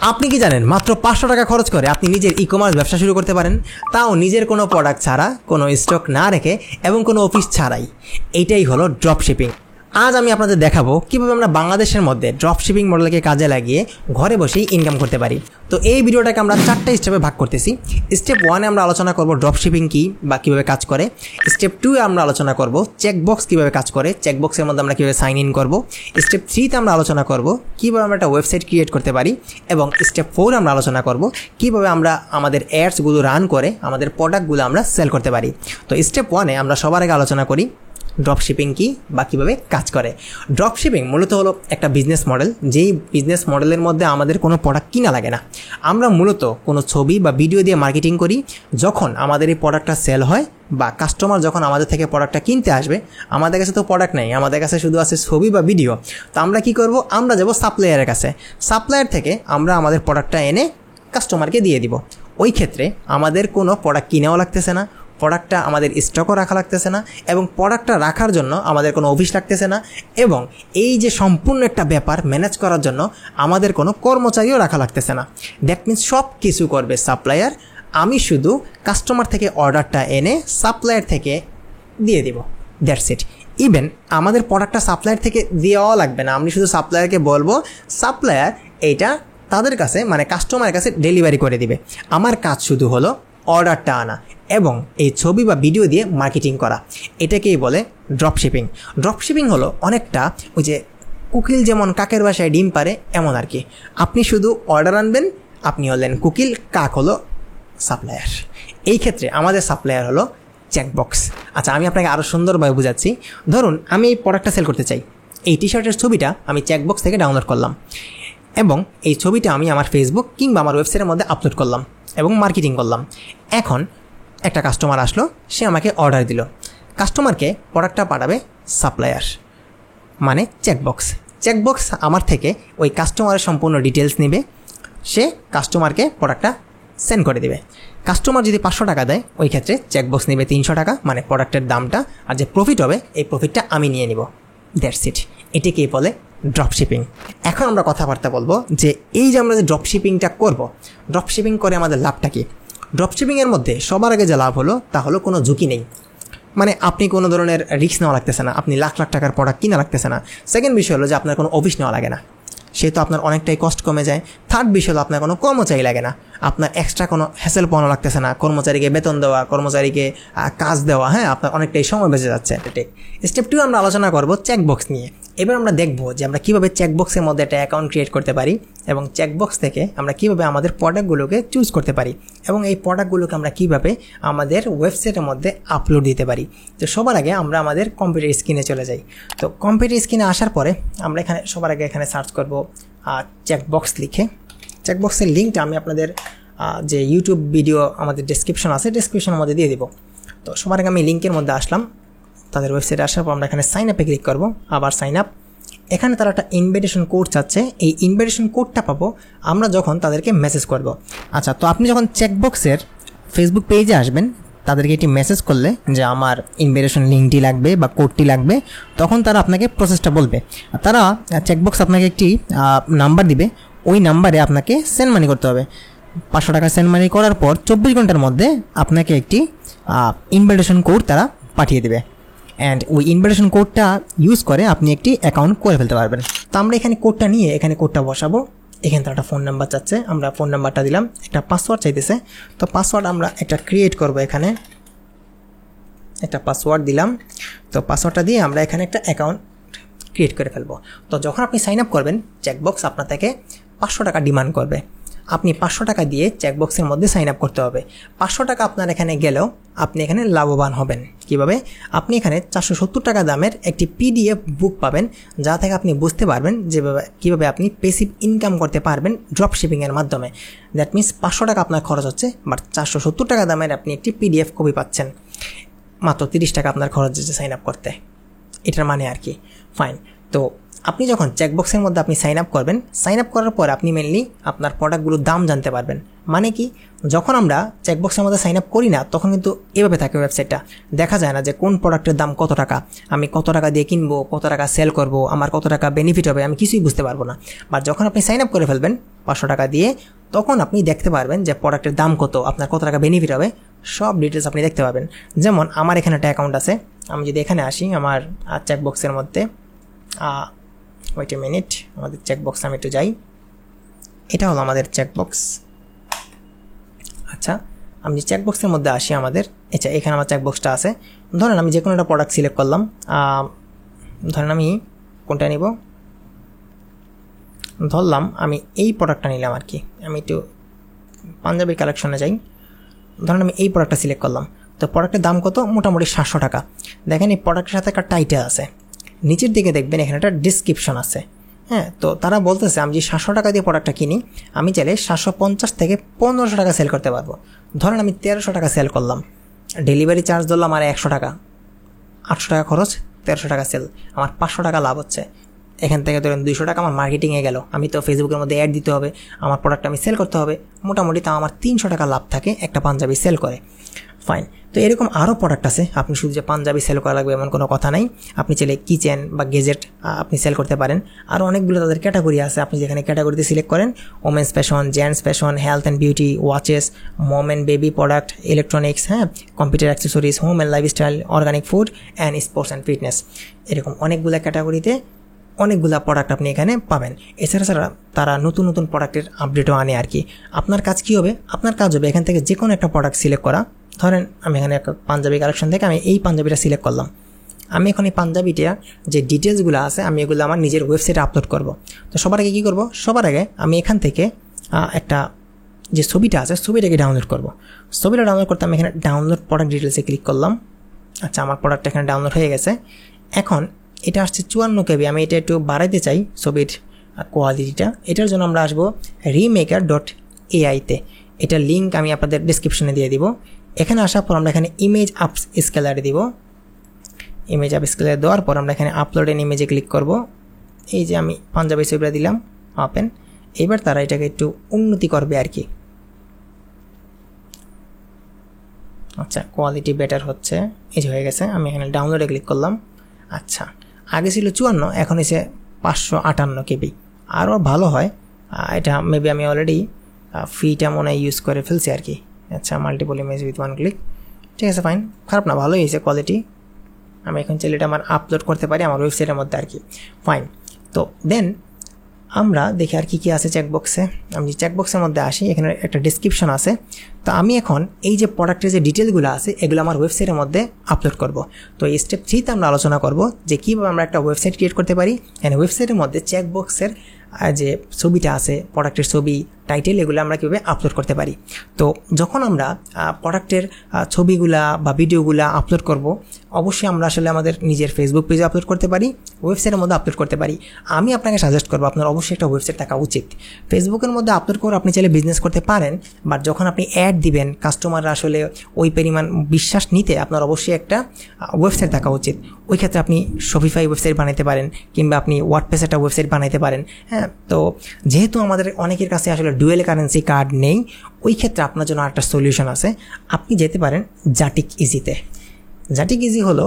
আপনি কি জানেন মাত্র 500 টাকা খরচ করে আপনি নিজের ই-কমার্স ব্যবসা শুরু করতে পারেন, তাও নিজের কোনো প্রোডাক্ট ছাড়া, কোনো স্টক না রেখে এবং কোনো অফিস ছাড়াই। এইটাই হলো ড্রপ শিপিং। আজ আমি আপনাদের দেখাবো কিভাবে আমরা বাংলাদেশের মধ্যে ড্রপ শিপিং মডেলকে কাজে লাগিয়ে ঘরে বসেই ইনকাম করতে পারি। তো এই ভিডিওটাকে আমরা 4টা স্টেপে ভাগ করতেছি। স্টেপ 1 এ আমরা আলোচনা করব ড্রপ শিপিং কী বা কীভাবে কাজ করে। স্টেপ 2 এ আমরা আলোচনা করব চেকবক্স কীভাবে কাজ করে, চেকবক্সের মধ্যে আমরা কীভাবে সাইন ইন করব। স্টেপ 3 তে আমরা আলোচনা করব কীভাবে আমরা একটা ওয়েবসাইট ক্রিয়েট করতে পারি, এবং স্টেপ 4 আমরা আলোচনা করব কীভাবে আমরা আমাদের অ্যাডসগুলো রান করে আমাদের প্রোডাক্টগুলো আমরা সেল করতে পারি। তো স্টেপ 1 এ আমরা সবার আগে আলোচনা করি ড্রপ শিপিং কী বা কীভাবে কাজ করে। ড্রপ শিপিং মূলত হলো একটা বিজনেস মডেল, যেই বিজনেস মডেলের মধ্যে আমাদের কোনো প্রোডাক্ট কিনা লাগে না। আমরা মূলত কোনো ছবি বা ভিডিও দিয়ে মার্কেটিং করি। যখন আমাদের এই প্রোডাক্টটা সেল হয় বা কাস্টমার যখন আমাদের থেকে প্রোডাক্টটা কিনতে আসবে, আমাদের কাছে তো প্রোডাক্ট নেই, আমাদের কাছে শুধু আছে ছবি বা ভিডিও। তো আমরা কি করব, আমরা যাব সাপ্লায়ারের কাছে। সাপ্লায়ার থেকে আমরা আমাদের প্রোডাক্টটা এনে কাস্টমারকে দিয়ে দিব। ওই ক্ষেত্রে আমাদের কোনো প্রোডাক্ট কিনেও লাগতেছে না, প্রোডাক্টটা আমাদের স্টকও রাখা লাগতেছে না, এবং প্রোডাক্টটা রাখার জন্য আমাদের কোনো অফিস লাগতেছে না, এবং এই যে সম্পূর্ণ একটা ব্যাপার ম্যানেজ করার জন্য আমাদের কোনো কর্মচারীও রাখা লাগতেছে না। দ্যাট মিনস সব কিছু করবে সাপ্লায়ার। আমি শুধু কাস্টমার থেকে অর্ডারটা এনে সাপ্লায়ার থেকে দিয়ে দিব, দ্যাটস ইট। ইভেন আমাদের প্রোডাক্টটা সাপ্লায়ার থেকে দেওয়াও লাগবে না, আমি শুধু সাপ্লায়ারকে বলবো, সাপ্লায়ার এইটা তাদের কাছে মানে কাস্টমারের কাছে ডেলিভারি করে দিবে। আমার কাজ শুধু হলো অর্ডারটা আনা এবং এই ছবি বা ভিডিও দিয়ে মার্কেটিং করা। এটাকেই বলে ড্রপ শিপিং। ড্রপ শিপিং হলো অনেকটা ওই যে কুকিল যেমন কাকের বাসায় ডিম পারে, এমন আর কি। আপনি শুধু অর্ডার আনবেন, আপনি হলেন কুকিল, কাক হলো সাপ্লায়ার। এই ক্ষেত্রে আমাদের সাপ্লায়ার হলো চেকবক্স। আচ্ছা, আমি আপনাকে আরও সুন্দরভাবে বোঝাচ্ছি। ধরুন আমি এই প্রোডাক্টটা সেল করতে চাই। এই টি শার্টের ছবিটা আমি চেকবক্স থেকে ডাউনলোড করলাম এবং এই ছবিটা আমি আমার ফেসবুক কিংবা আমার ওয়েবসাইটের মধ্যে আপলোড করলাম এবং মার্কেটিং করলাম। এখন একটা কাস্টমার আসলো, সে আমাকে অর্ডার দিল। কাস্টমারকে প্রোডাক্টটা পাঠাবে সাপ্লায়ার মানে চেকবক্স। চেকবক্স আমার থেকে ওই কাস্টমারের সম্পূর্ণ ডিটেলস নেবে, সে কাস্টমারকে প্রোডাক্টটা সেন্ড করে দেবে। কাস্টমার যদি 500 টাকা দেয়, ওই ক্ষেত্রে চেকবক্স নেবে 300 টাকা, মানে প্রোডাক্টের দামটা, আর যে প্রফিট হবে এই প্রফিটটা আমি নিয়ে নিব। That's it. এটাকেই বলে ড্রপ শিপিং। এখন আমরা কথাবার্তা বলবো যে এই যে আমরা যে ড্রপ শিপিংটা করবো, ড্রপ শিপিং করে আমাদের লাভটা কী। ড্রপ শিপিংয়ের মধ্যে সবার আগে যে লাভ হলো তা হলো কোনো ঝুঁকি নেই, মানে আপনি কোনো ধরনের রিস্ক নেওয়া লাগতেছে না, আপনি লাখ লাখ টাকার প্রোডাক্ট কিনা লাগতেছে না। সেকেন্ড বিষয় হলো যে আপনার কোনো অফিস নেওয়া লাগে না, সেহেতু আপনার অনেকটাই কষ্ট কমে যায়। থার্ড বিষয় হলো আপনার কোনো কর্মচারী লাগে না, আপনার এক্সট্রা কোনো হ্যাসেল পাওয়ানো লাগতেছে না, কর্মচারীকে বেতন দেওয়া, কর্মচারীকে কাজ দেওয়া, হ্যাঁ, আপনার অনেকটাই সময় বেঁচে যাচ্ছে। স্টেপ 2 আমরা আলোচনা করব চেকবক্স নিয়ে। এবার আমরা দেখব যে আমরা কীভাবে চেকবক্সের মধ্যে একটা অ্যাকাউন্ট ক্রিয়েট করতে পারি এবং চেকবক্স থেকে আমরা কীভাবে আমাদের প্রোডাক্টগুলোকে চুজ করতে পারি এবং এই প্রোডাক্টগুলোকে আমরা কীভাবে আমাদের ওয়েবসাইটের মধ্যে আপলোড দিতে পারি। তো সবার আগে আমরা আমাদের কম্পিউটার স্ক্রিনে চলে যাই। তো কম্পিউটার স্ক্রিনে আসার পরে আমরা এখানে সবার আগে এখানে সার্চ করব চেকবক্স লিখে। চেকবক্সের লিঙ্কটা আমি আপনাদের যে ইউটিউব ভিডিও আমাদের ডেসক্রিপশন আছে, ডেসক্রিপশনের মধ্যে দিয়ে দেবো। তো সবার আগে আমি লিঙ্কের মধ্যে আসলাম, তাদের ওয়েবসাইটে আসার পর আমরা এখানে সাইন আপে ক্লিক করব। আবার সাইন আপ, এখানে তারা একটা ইনভাইটেশন কোড চাচ্ছে। এই ইনভাইটেশন কোডটা পাবো আমরা যখন তাদেরকে মেসেজ করব। আচ্ছা, তো আপনি যখন চেকবক্সের ফেসবুক পেজে আসবেন, তাদেরকে এটি মেসেজ করলে যে আমার ইনভাইটেশন লিঙ্কটি লাগবে বা কোডটি লাগবে, তখন তারা আপনাকে প্রসেসটা বলবে। তারা চেকবক্স আপনাকে একটি নাম্বার দিবে, ওই নাম্বারে আপনাকে সেন্ড মানি করতে হবে। 500 টাকা সেন্ড মানি করার পর 24 ঘন্টার মধ্যে আপনাকে একটি ইনভাইটেশন কোড তারা পাঠিয়ে দেবে, অ্যান্ড ওই ইনভাইটেশন কোডটা ইউজ করে আপনি একটি অ্যাকাউন্ট করে ফেলতে পারবেন। তো আমরা এখানে কোডটা নিয়ে এখানে কোডটা বসাবো। এখানে তারা একটা ফোন নাম্বার চাচ্ছে, আমরা ফোন নাম্বারটা দিলাম। একটা পাসওয়ার্ড চাইতেছে, তো পাসওয়ার্ড আমরা একটা ক্রিয়েট করব। এখানে একটা পাসওয়ার্ড দিলাম। তো পাসওয়ার্ডটা দিয়ে আমরা এখানে একটা অ্যাকাউন্ট ক্রিয়েট করে ফেলবো। তো যখন আপনি সাইন আপ করবেন, চেকবক্স আপনার থেকে 500 টাকা ডিমান্ড করবে। আপনি 500 টাকা দিয়ে চেকবক্সের মধ্যে সাইন আপ করতে হবে। 500 টাকা আপনার এখানে গেলেও আপনি এখানে লাভবান হবেন। কিভাবে? আপনি এখানে 470 টাকা দামের একটি PDF বুক পাবেন, যা থেকে আপনি বুঝতে পারবেন যে কীভাবে আপনি পেসিভ ইনকাম করতে পারবেন ড্রপ শিপিংয়ের মাধ্যমে। দ্যাট মিনস 500 টাকা আপনার খরচ হচ্ছে, বাট 470 টাকা দামের আপনি একটি PDF কপি পাচ্ছেন। মাত্র 30 টাকা আপনার খরচ হচ্ছে সাইন আপ করতে, এটার মানে আর কি। ফাইন। তো আপনি যখন চেকবক্সের মধ্যে আপনি সাইন আপ করবেন, সাইন আপ করার পর আপনি মেনলি আপনার প্রোডাক্টগুলোর দাম জানতে পারবেন। মানে কি, যখন আমরা চেকবক্সের মধ্যে সাইন আপ করি না তখন কিন্তু এভাবে থাকে ওয়েবসাইটটা, দেখা যায় না যে কোন প্রোডাক্টের দাম কত টাকা, আমি কত টাকা দিয়ে কিনবো, কত টাকা সেল করব, আমার কত টাকা বেনিফিট হবে, আমি কিছুই বুঝতে পারবো না। বাট যখন আপনি সাইন আপ করে ফেলবেন 500 টাকা দিয়ে, তখন আপনি দেখতে পারবেন যে প্রোডাক্টের দাম কত, আপনার কত টাকা বেনিফিট হবে, সব ডিটেলস আপনি দেখতে পাবেন। যেমন আমার এখানে একটা অ্যাকাউন্ট আছে, আমি যদি এখানে আসি আমার চেকবক্সের মধ্যে, ওয়েট এ মিনিট, আমাদের চেকবক্স আমি একটু যাই, এটা হলো আমাদের চেকবক্স। আচ্ছা, আমি যে চেকবক্সের মধ্যে আসি আমাদের, আচ্ছা এখানে আমার চেকবক্সটা আছে। ধরেন আমি যে কোনো একটা প্রোডাক্ট সিলেক্ট করলাম, ধরেন আমি কোনটা নিব, ধরলাম আমি এই প্রোডাক্টটা নিলাম আর কি, আমি একটু পাঞ্জাবি কালেকশনে যাই, ধরেন আমি এই প্রোডাক্টটা সিলেক্ট করলাম। তো প্রোডাক্টের দাম কত, মোটামুটি 700 টাকা। দেখেন এই প্রোডাক্টের সাথে একটা টাইটেল আছে, নিচের দিকে দেখবেন এখানে একটা ডিসক্রিপশন আছে। হ্যাঁ, তো তারা বলতেছে আমি যে 700 টাকা দিয়ে প্রোডাক্টটা কিনি, আমি চাইলে 750 থেকে 1500 টাকা সেল করতে পারবো। ধরেন আমি 1300 টাকা সেল করলাম, ডেলিভারি চার্জ ধরলাম আর 100 টাকা, 800 টাকা খরচ, 1300 টাকা সেল, আমার 500 টাকা লাভ হচ্ছে। এখান থেকে ধরেন 200 টাকা আমার মার্কেটিংয়ে গেল, আমি তো ফেসবুকের মধ্যে অ্যাড দিতে হবে, আমার প্রোডাক্ট আমি সেল করতে হবে, মোটামুটি তাও আমার 300 টাকা লাভ থাকে একটা পাঞ্জাবি সেল করে। ফাইন। তো এরকম আরও প্রোডাক্ট আছে, আপনি শুধু যে পাঞ্জাবি সেল করা লাগবে এমন কোনো কথা নাই, আপনি চাইলে কিচেন বা গেজেট আপনি সেল করতে পারেন। আরও অনেকগুলো তাদের ক্যাটাগরি আছে, আপনি যেখানে ক্যাটাগরিতে সিলেক্ট করেন, women's fashion, gents fashion, health and beauty, watches, mom and baby product, electronics, হ্যাঁ, computer accessories, home and lifestyle, organic food and sports and fitness, এরকম অনেকগুলো ক্যাটাগরিতে অনেকগুলো প্রোডাক্ট আপনি এখানে পাবেন। এছাড়া তারা নতুন নতুন প্রোডাক্টের আপডেটও আনে আর কি। আপনার কাজ কী হবে, আপনার কাজ হবে এখান থেকে যে কোনো একটা প্রোডাক্ট সিলেক্ট করা। ধরেন আমি এখানে একটা পাঞ্জাবি কালেকশন থেকে আমি এই পাঞ্জাবিটা সিলেক্ট করলাম, আমি এখন এই পাঞ্জাবিটা যে ডিটেলসগুলো আছে আমি এগুলো আমার নিজের ওয়েবসাইটে আপলোড করব। তো সবার আগে কী করব, সবার আগে আমি এখান থেকে একটা যে ছবিটা আছে ছবিটাকে ডাউনলোড করব। ছবিটা ডাউনলোড করতে আমি এখানে ডাউনলোড প্রোডাক্ট ডিটেলসে ক্লিক করলাম। আচ্ছা, আমার প্রোডাক্টটা এখানে ডাউনলোড হয়ে গেছে। এখন এটা আসছে 54 KB, আমি এটা একটু বাড়াইতে চাই ছবির কোয়ালিটিটা। এটার জন্য আমরা আসবো remaker.ai-তে, এটার লিঙ্ক আমি আপনাদের ডিসক্রিপশনে দিয়ে দিব। এখানে আসার পর আমরা এখানে ইমেজ আপ স্কেলারে দিব, ইমেজ আপ স্কেলারে দেওয়ার পর আমরা এখানে আপলোড এন ইমেজে ক্লিক করব। এই যে আমি পাঞ্জাবি ছবিটা দিলাম ওপেন, এবার তারা এটাকে একটু উন্নতি করবে আর কি। আচ্ছা, কোয়ালিটি বেটার হচ্ছে, এই যে হয়ে গেছে। আমি এখানে ডাউনলোডে ক্লিক করলাম। আচ্ছা, আগে ছিল 54, এখন এসে 558 KB, আরও ভালো হয় এটা। মেবি আমি অলরেডি ফ্রিটা মনে ইউজ করে ফেলছি আর কি। আচ্ছা, মাল্টিপল ইমেজ উইথ 1 ক্লিক, ঠিক আছে, ফাইন, খারাপ না, ভালোই হয়েছে কোয়ালিটি। আমি এখন চাইলে এটা আমার আপলোড করতে পারি আমার ওয়েবসাইটের মধ্যে আর কি। ফাইন। তো দেন আমরা দেখি আর কি আছে চেকবক্সে। আমি চেকবক্সের মধ্যে আসি, এখানে একটা ডিসক্রিপশন আছে। তো আমি এখন এই যে প্রোডাক্টের যে ডিটেলগুলো আছে এগুলো আমার ওয়েবসাইটের মধ্যে আপলোড করব। তো এই স্টেপ 3তে আমরা আলোচনা করব যে কীভাবে আমরা একটা ওয়েবসাইট ক্রিয়েট করতে পারি। এখানে ওয়েবসাইটের মধ্যে চেকবক্সের যে ছবিটা আছে, প্রোডাক্টের ছবি, টাইটেল, এগুলো আমরা কীভাবে আপলোড করতে পারি। তো যখন আমরা প্রোডাক্টের ছবিগুলা বা ভিডিওগুলা আপলোড করব, অবশ্যই আমরা আসলে আমাদের নিজের ফেসবুক পেজে আপলোড করতে পারি, ওয়েবসাইটের মধ্যে আপলোড করতে পারি। আমি আপনাকে সাজেস্ট করবো আপনার অবশ্যই একটা ওয়েবসাইট থাকা উচিত। ফেসবুকের মধ্যে আপলোড করে আপনি চাইলে বিজনেস করতে পারেন, বাট যখন আপনি অ্যাড দিবেন কাস্টমাররা আসলে ওই পরিমাণ বিশ্বাস নিতে আপনার অবশ্যই একটা ওয়েবসাইট থাকা উচিত। ওই ক্ষেত্রে আপনি শপিফাই ওয়েবসাইট বানাতে পারেন, কিংবা আপনি ওয়ার্ডপ্রেস একটা ওয়েবসাইট বানাতে পারেন। হ্যাঁ, তো যেহেতু আমাদের অনেকের কাছে আসলে ডুয়েল কারেন্সি কার্ড নেই, ওই ক্ষেত্রে আপনার জন্য একটা সলিউশন আছে, আপনি যেতে পারেন জাটিক ইজিতে। জাটিক ইজি হলো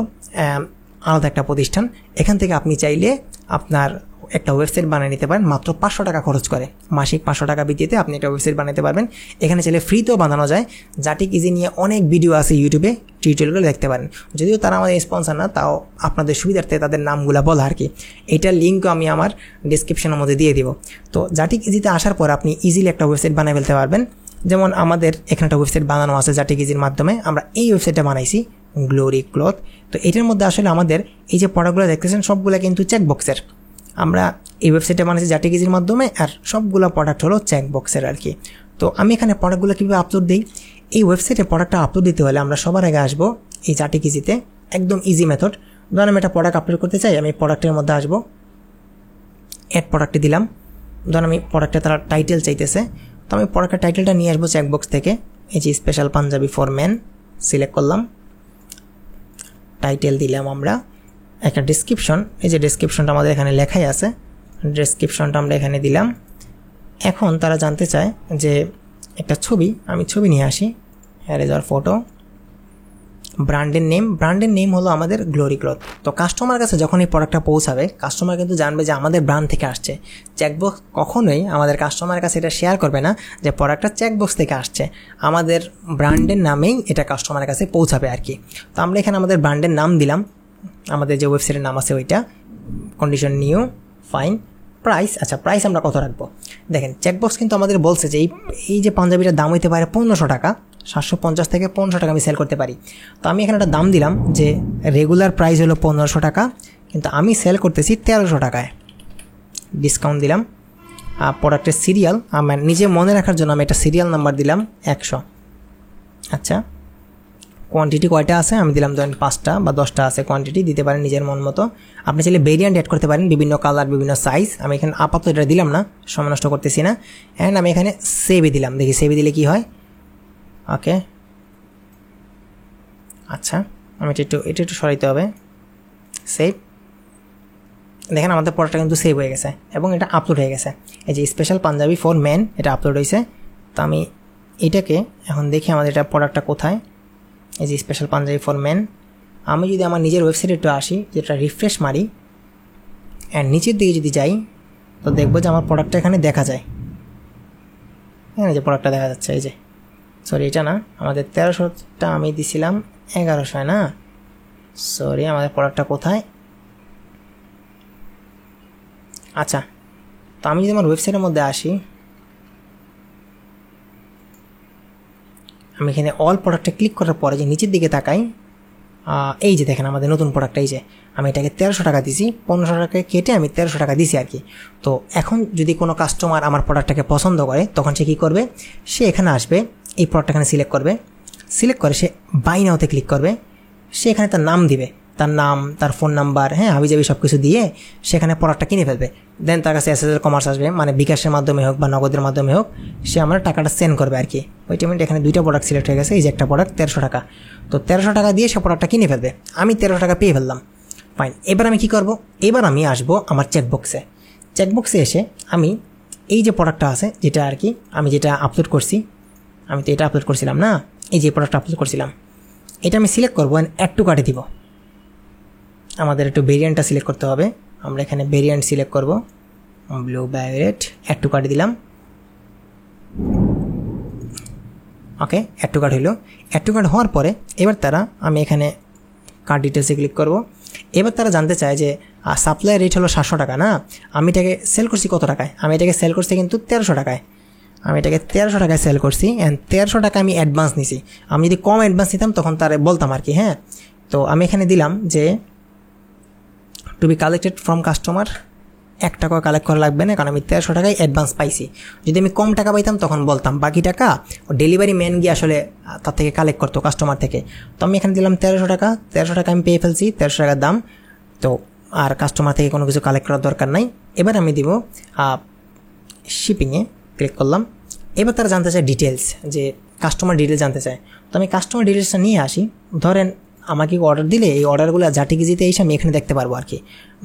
আলাদা একটা প্রতিষ্ঠান, এখান থেকে আপনি চাইলে আপনার একটা ওয়েবসাইট বানিয়ে নিতে পারেন মাত্র 500 টাকা খরচ করে। মাসিক 500 টাকা ভিত্তিতে আপনি একটা ওয়েবসাইট বানাতে পারবেন। এখানে চাইলে ফ্রিতেও বানানো যায়। জাটিক ইজি নিয়ে অনেক ভিডিও আছে ইউটিউবে, টিউটোরিয়ালগুলো দেখতে পারেন। যদিও তারা আমাদের স্পন্সর না, তাও আপনাদের সুবিধার্থে তাদের নামগুলো বলা আর কি। এইটার লিঙ্কও আমি আমার ডিসক্রিপশনের মধ্যে দিয়ে দিব। তো জাটিক ইজিতে আসার পর আপনি ইজিলি একটা ওয়েবসাইট বানিয়ে ফেলতে পারবেন। যেমন আমাদের এখানে একটা ওয়েবসাইট বানানো আছে জাটিক ইজির মাধ্যমে, আমরা এই ওয়েবসাইটটা বানাইছি গ্লোরি ক্লথ। তো এটার মধ্যে আসলে আমাদের এই যে প্রোডাক্টগুলো দেখতেছেন সবগুলো কিন্তু চেকবক্সের। আমরা এই ওয়েবসাইটে বানিয়েছি জাটিক ইজির মাধ্যমে, আর সবগুলো প্রোডাক্ট হলো চেকবক্সের আর কি। তো আমি এখানে প্রোডাক্টগুলো কীভাবে আপলোড দিই, এই ওয়েবসাইটে প্রোডাক্টটা আপলোড দিতে হলে আমরা সবার আগে আসবো এই জাটিক ইজিতে, একদম ইজি মেথড। ধরুন আমি একটা প্রোডাক্ট আপলোড করতে চাই, আমি প্রোডাক্টের মধ্যে আসবো, অ্যাড প্রোডাক্টে দিলাম। ধরুন আমি প্রোডাক্টে তারা টাইটেল চাইতেছে, তো আমি প্রোডাক্টের টাইটেলটা নিয়ে আসবো চেকবক্স থেকে। এই যে special Punjabi for men select করলাম, টাইটেল দিলাম আমরা, একটা ডেসক্রিপশন, এই যে ডেসক্রিপশনটা আমাদের এখানে লেখাই আছে, ডেসক্রিপশনটা আমরা এখানে দিলাম। এখন তারা জানতে চায় যে একটা ছবি, আমি ছবি নিয়ে আসি, হ্যার ইজ আওয়ার ফটো। ব্র্যান্ডের নেম হলো আমাদের গ্লোরি ক্লথ। তো কাস্টমার কাছে যখন এই প্রোডাক্টটা পৌঁছাবে, কাস্টমার কিন্তু জানবে যে আমাদের ব্র্যান্ড থেকে আসছে। চেকবক্স কখনোই আমাদের কাস্টমারের কাছে এটা শেয়ার করবে না যে প্রোডাক্টটা চেকবক্স থেকে আসছে, আমাদের ব্র্যান্ডের নামেই এটা কাস্টমারের কাছে পৌঁছাবে আর কি। তো আমরা এখানে আমাদের ব্র্যান্ডের নাম দিলাম, আমাদের যে ওয়েবসাইটের নাম আছে ওইটা, কন্ডিশন নিউ, ফাইন, প্রাইস। আচ্ছা, প্রাইস আমরা কত রাখবো? দেখেন চেকবক্স কিন্তু আমাদের বলছে যে এই যে পাঞ্জাবিটার দাম হইতে পারে 1500 টাকা, 750 থেকে 1500 টাকা আমি সেল করতে পারি। তো আমি এখানে একটা দাম দিলাম যে রেগুলার প্রাইস হলো 1500 টাকা, কিন্তু আমি সেল করতেছি 1300 টাকায়, ডিসকাউন্ট দিলাম। প্রোডাক্টের সিরিয়াল আমার নিজে মনে রাখার জন্য আমি একটা সিরিয়াল নাম্বার দিলাম 100। আচ্ছা, কোয়ান্টিটি কয়টা আছে আমি দিলাম, ধরেন 5টা বা 10টা আছে, কোয়ান্টিটি দিতে পারেন নিজের মন মতো। আপনি চাইলে ভেরিয়েন্ট অ্যাড করতে পারেন, বিভিন্ন কালার, বিভিন্ন সাইজ। আমি এখানে আপাতত এটা দিলাম না, সময় নষ্ট করতেছি না। অ্যান্ড আমি এখানে সেভে দিলাম, দেখি সেভে দিলে কি হয়। ওকে, আচ্ছা আমি এটা একটু সরাইতে হবে। সেভ, দেখেন আমাদের প্রোডাক্টটা কিন্তু সেভ হয়ে গেছে এবং এটা আপলোড হয়ে গেছে। এই যে স্পেশাল পাঞ্জাবি ফর মেন, এটা আপলোড হয়েছে। তো আমি এটাকে এখন দেখি আমাদের এটা প্রোডাক্টটা কোথায়। এই যে স্পেশাল পাঞ্জাবি ফর মেন, আমি যদি আমার নিজের ওয়েবসাইটে একটু আসি, যেটা রিফ্রেশ মারি অ্যান্ড নিচের দিকে যদি যাই, তো দেখবো যে আমার প্রোডাক্টটা এখানে দেখা যায়। হ্যাঁ, এই যে প্রোডাক্টটা দেখা যাচ্ছে, এই যে সরি এটা না, আমাদের 1300টা আমি দিছিলাম 1100, না সরি, আমাদের প্রোডাক্টটা কোথায়? আচ্ছা, তো আমি যদি আমার ওয়েবসাইটের মধ্যে আসি, আমি এখানে অল প্রোডাক্টে ক্লিক করার পরে যে নিচের দিকে তাকাই, এই যে দেখেন আমাদের নতুন প্রোডাক্ট, এই যে আমি এটাকে 1300 টাকা দিছি, 1500 টাকা কেটে আমি 1300 টাকা দিছি আর কি। তো এখন যদি কোনো কাস্টমার আমার প্রোডাক্টটাকে পছন্দ করে, তখন সে কী করবে? সে এখানে আসবে, এই প্রোডাক্ট এখানে সিলেক্ট করবে, সিলেক্ট করে সে বাই নাওতে ক্লিক করবে। সে এখানে তার নাম দিবে, তার নাম, তার ফোন নাম্বার, হ্যাঁ হাবিজাবি সব কিছু দিয়ে সেখানে প্রোডাক্টটা কিনে ফেলবে। দেন তার কাছে এসএসএল কমার্স আসবে, মানে বিকাশের মাধ্যমে হোক বা নগদের মাধ্যমে হোক, সে আমার টাকাটা সেন্ড করবে আর কি। ওই টাইমে এখানে 2টা প্রোডাক্ট সিলেক্ট হয়ে গেছে, এই যে একটা প্রোডাক্ট 1300 টাকা। তো 1300 টাকা দিয়ে সে প্রোডাক্টটা কিনে ফেলবে, আমি 1300 টাকা পেয়ে ফেললাম। ফাইন, এবার আমি কি করব? এবার আমি আসবো আমার চেকবক্সে এসে আমি এই যে প্রোডাক্টটা আছে, যেটা আর কি আমি যেটা আপলোড করছি, আমি তো এটা আপলোড করছিলাম না, এই যে প্রোডাক্টটা আপলোড করছিলাম, এটা আমি সিলেক্ট করবো অ্যাড টু কার্টে দিব। আমাদের একটু ভেরিয়েন্টটা সিলেক্ট করতে হবে, আমরা এখানে ভেরিয়েন্ট সিলেক্ট করব, ব্লু ভায়োলেট, অ্যাড টু কার্টে দিলাম। ওকে, অ্যাড টু কার্ট হইলো। অ্যাড টু কার্ট হওয়ার পরে এবার আমি এখানে কার্ড ডিটেলসে ক্লিক করব। এবার তারা জানতে চায় যে সাপ্লাই রেট হলো 700 টাকা, না আমি এটাকে সেল করছি কত টাকায়? আমি এটাকে সেল করছি কিন্তু 1300 টাকায়। আমি এটাকে 1300 টাকায় সেল করছি অ্যান্ড 1300 টাকা আমি অ্যাডভান্স নিছি। আমি যদি কম অ্যাডভান্স নিতাম তখন তারা বলতাম আর কি। হ্যাঁ, তো আমি এখানে দিলাম যে to be collected from customer, 1 টাকা কালেক্ট করা লাগবে না, কারণ আমি 1300 টাকায় অ্যাডভান্স পাইছি। যদি আমি কম টাকা পাইতাম তখন বলতাম, বাকি টাকা ডেলিভারি ম্যান গিয়ে আসলে তার থেকে কালেক্ট করতো, কাস্টমার থেকে। তো আমি এখানে দিলাম 1300 টাকা, 1300 টাকা আমি পেয়ে ফেলছি, 1300 টাকার দাম। তো আর কাস্টমার থেকে কোনো কিছু কালেক্ট করার দরকার নাই। এবার আমি দিব শিপিংয়ে ক্লিক করলাম। এবার তারা জানতে চায় ডিটেলস, যে কাস্টমার ডিটেলস জানতে চায়। তো আমি কাস্টমার ডিটেলসটা নিয়ে আসি। ধরেন আমাকে অর্ডার দিলে এই অর্ডারগুলো জাটিকিজিতে এসে আমি এখানে দেখতে পারবো আর কি।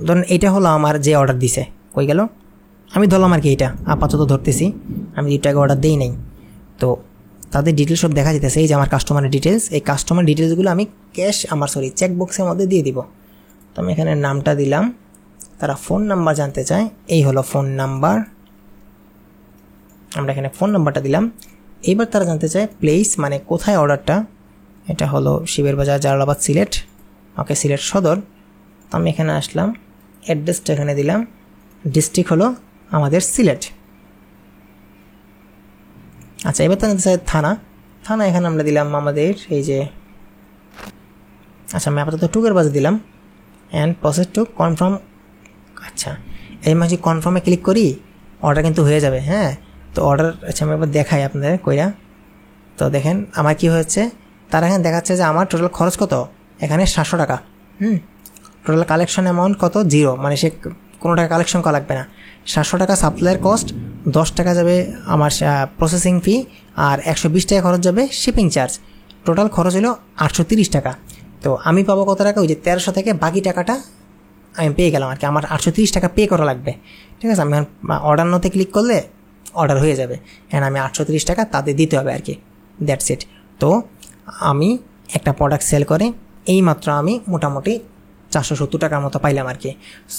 ধরেন এটা হলো আমার যে অর্ডার দিছে, কই গেল? আমি ধরলাম আর কি, এটা আপাতত ধরতেছি, আমি 2 টাকা অর্ডার দিই নাই। তো তাদের ডিটেলস সব দেখা যেতেছে, এই যে আমার কাস্টমারের ডিটেলস। এই কাস্টমার ডিটেলসগুলো আমি চেকবক্সের মধ্যে দিয়ে দিব। তো আমি এখানে নামটা দিলাম। তারা ফোন নাম্বার জানতে চায়, এই হলো ফোন নাম্বার, আমরা এখানে ফোন নাম্বারটা দিলাম। এইবার তারা জানতে চায় প্লেস, মানে কোথায় অর্ডারটা। এটা হলো শিবের বাজার, জালালাবাদ, সিলেট। ওকে, সিলেট সদর। তো আমি এখানে আসলাম, অ্যাড্রেসটা এখানে দিলাম, ডিস্ট্রিক্ট হলো আমাদের সিলেট। আচ্ছা, এবার তারা জানতে চায় থানা এখানে আমরা দিলাম আমাদের এই যে, আচ্ছা আমি আপাতত টুকের বাজে দিলাম অ্যান্ড প্রসেস টু কনফার্ম। আচ্ছা, এই মাঝে কনফার্মে ক্লিক করি, অর্ডার কিন্তু হয়ে যাবে। হ্যাঁ, তো অর্ডার, আচ্ছা আমি এবার দেখাই আপনাদের কইরা। তো দেখেন আমার কি হয়েছে, তারা এখানে দেখাচ্ছে যে আমার টোটাল খরচ কত, এখানে 700 টাকা। টোটাল কালেকশন অ্যামাউন্ট কত, 0, মানে সে কোনো টাকা কালেকশন করা লাগবে না। 700 টাকা সাপ্লাইয়ের কস্ট, 10 টাকা যাবে আমার প্রসেসিং ফি, আর 120 টাকা খরচ যাবে শিপিং চার্জ। টোটাল খরচ হলো 830 টাকা। তো আমি পাবো কত টাকা, ওই যে 1300 থেকে বাকি টাকাটা আমি পেয়ে গেলাম আর কি, আমার 830 টাকা পে করা লাগবে। ঠিক আছে, আমি অর্ডার নোতে ক্লিক করলে অর্ডার হয়ে যাবে, অ্যান্ড আমি 830 টাকা তাদের দিতে হবে আর কি, দ্যাটস ইট। তো আমি একটা প্রোডাক্ট সেল করে এইমাত্র আমি মোটামুটি 470 টাকার মতো পাইলাম আর কি।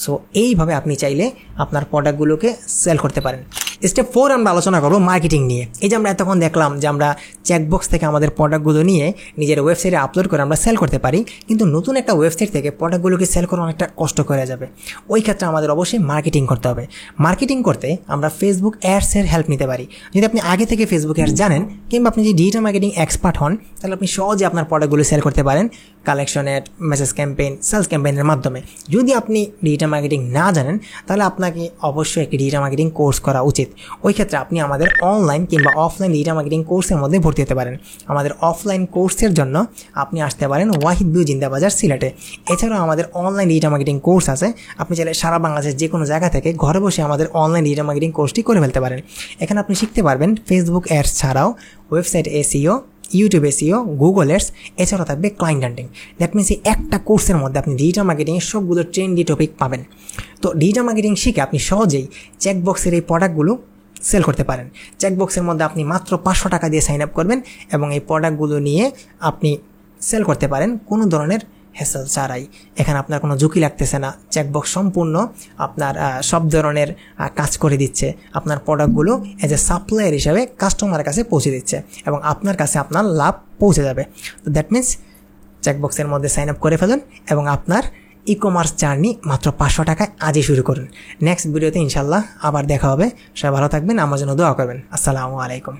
সো এইভাবে আপনি চাইলে আপনার প্রোডাক্টগুলোকে সেল করতে পারেন। স্টেপ 4 আমরা আলোচনা করবো মার্কেটিং নিয়ে। এই যে আমরা এতক্ষণ দেখলাম যে আমরা চেকবক্স থেকে আমাদের প্রোডাক্টগুলো নিয়ে নিজের ওয়েবসাইটে আপলোড করে আমরা সেল করতে পারি, কিন্তু নতুন একটা ওয়েবসাইট থেকে প্রোডাক্টগুলোকে সেল করা অনেকটা কষ্ট করে যাবে। ওই ক্ষেত্রে আমাদের অবশ্যই মার্কেটিং করতে হবে। মার্কেটিং করতে আমরা ফেসবুক অ্যাডসের হেল্প নিতে পারি। যদি আপনি আগে থেকে ফেসবুক অ্যাডস জানেন কিংবা আপনি যদি ডিজিটাল মার্কেটিং এক্সপার্ট হন, তাহলে আপনি সহজে আপনার প্রোডাক্টগুলো সেল করতে পারেন collection ad, message campaign, sales ক্যাম্পেইনের মাধ্যমে। যদি আপনি ডিজিটাল মার্কেটিং না জানেন, তাহলে আপনাকে অবশ্যই একটি ডিজিটাল মার্কেটিং কোর্স করা উচিত। ওই ক্ষেত্রে আপনি আমাদের অনলাইন কিংবা অফলাইন ডিজিটাল মার্কেটিং কোর্সের মধ্যে ভর্তি হতে পারেন। আমাদের অফলাইন কোর্সের জন্য আপনি আসতে পারেন ওয়াহিদ ভিউ জিন্দাবাজার সিলেটে। এছাড়াও আমাদের অনলাইন ডিজিটাল মার্কেটিং কোর্স আছে, আপনি চাইলে সারা বাংলাদেশের যে কোনো জায়গা থেকে ঘরে বসে আমাদের অনলাইন ডিজিটাল মার্কেটিং কোর্সটি করে ফেলতে পারেন। এখানে আপনি শিখতে পারবেন ফেসবুক অ্যাডস ছাড়াও website SEO, YouTube SEO, Google ads, এছাড়াও থাকবে ক্লায়েন্ট হান্টিং। দ্যাট মিনস এই একটা কোর্সের মধ্যে আপনি ডিজিটাল মার্কেটিংয়ের সবগুলো ট্রেন্ডি টপিক পাবেন। তো ডিজিটাল মার্কেটিং শিখে আপনি সহজেই চেকবক্সের এই প্রোডাক্টগুলো সেল করতে পারেন। চেকবক্সের মধ্যে আপনি মাত্র 500 টাকা দিয়ে সাইন আপ করবেন এবং এই প্রোডাক্টগুলো নিয়ে আপনি সেল করতে পারেন কোনো ধরনের হ্যাসেল ছাড়াই। এখানে আপনার কোনো ঝুঁকি লাগতেছে না। চেকবক্স সম্পূর্ণ আপনার সব ধরনের কাজ করে দিচ্ছে। আপনার প্রোডাক্টগুলো এজ এ সাপ্লায়ার হিসাবে কাস্টমারের কাছে পৌঁছে দিচ্ছে এবং আপনার কাছে আপনার লাভ পৌঁছে যাবে। তো দ্যাট মিনস চেকবক্সের মধ্যে সাইন আপ করে ফেলুন এবং আপনার ই কমার্স জার্নি মাত্র 500 টাকায় আজই শুরু করুন। নেক্সট ভিডিওতে ইনশাল্লাহ আবার দেখা হবে। সবাই ভালো থাকবেন, আমার জন্য দোয়া করবেন। আসসালামু আলাইকুম।